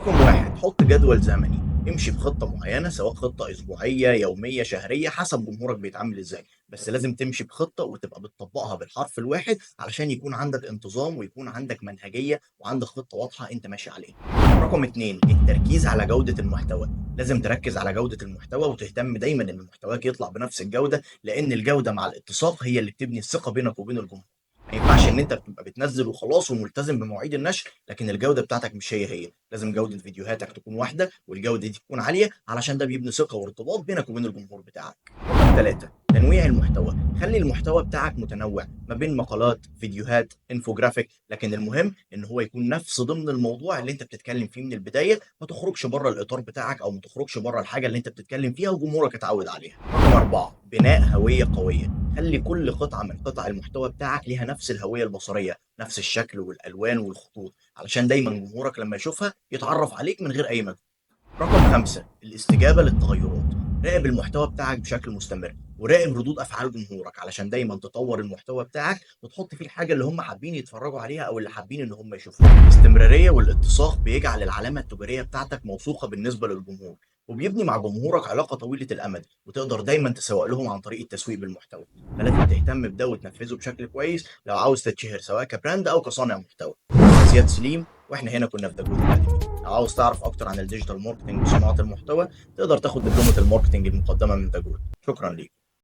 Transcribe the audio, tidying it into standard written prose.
رقم واحد، حط جدول زمني. امشي بخطة معينة، سواء خطة أسبوعية، يومية، شهرية، حسب جمهورك بيتعامل إزاي. بس لازم تمشي بخطة وتبقى بتطبقها بالحرف الواحد علشان يكون عندك انتظام ويكون عندك منهجية وعندك خطة واضحة أنت ماشي عليها. رقم اتنين، التركيز على جودة المحتوى. لازم تركز على جودة المحتوى وتهتم دايما إن محتواك يطلع بنفس الجودة، لأن الجودة مع الاتساق هي اللي بتبني الثقة بينك وبين الجمهور. ما ينفعش إن أنت بتبقى بتنزل وخلاص وملتزم بمواعيد النشر، لكن الجودة بتاعتك مش هي. لازم جودة فيديوهاتك تكون واحدة والجودة دي تكون عالية، علشان ده بيبني ثقة وارتباط بينك وبين الجمهور بتاعك. رقم 3، تنويع المحتوى. خلي المحتوى بتاعك متنوع ما بين مقالات، فيديوهات، انفوجرافيك، لكن المهم ان هو يكون نفس ضمن الموضوع اللي انت بتتكلم فيه من البداية، ما تخرجش بره الاطار بتاعك او ما تخرجش بره الحاجة اللي انت بتتكلم فيها وجمهورك اتعود عليها. رقم 4، بناء هوية قوية. خلي كل قطعة من قطع المحتوى بتاعك ليها نفس الهوية البصرية، نفس الشكل والالوان والخطوط، علشان دايما جمهورك لما يشوفها يتعرف عليك من غير اي مجهود. رقم 5، الاستجابة للتغيرات. راقب المحتوى بتاعك بشكل مستمر، وراقب ردود أفعال جمهورك علشان دايما تطور المحتوى بتاعك وتحط فيه الحاجة اللي هم حابين يتفرجوا عليها أو اللي حابين إن هم يشوفوها. الاستمرارية والاتساق بيجعل العلامة التجارية بتاعتك موثوقة بالنسبة للجمهور، وبيبني مع جمهورك علاقة طويلة الأمد، وتقدر دايما تسوق لهم عن طريق التسويق بالمحتوى. فلازم تهتم بده وتنفذه بشكل كويس لو عاوز تتشهر، سواء كبراند أو كصانع محتوى. أنا زياد سليم، واحنا هنا كنا في داجود اكاديمي. لو عاوز تعرف اكتر عن الديجيتال ماركتنج وصناعة المحتوى، تقدر تاخد دبلومة الماركتنج المقدمة من داجود. شكرا ليك.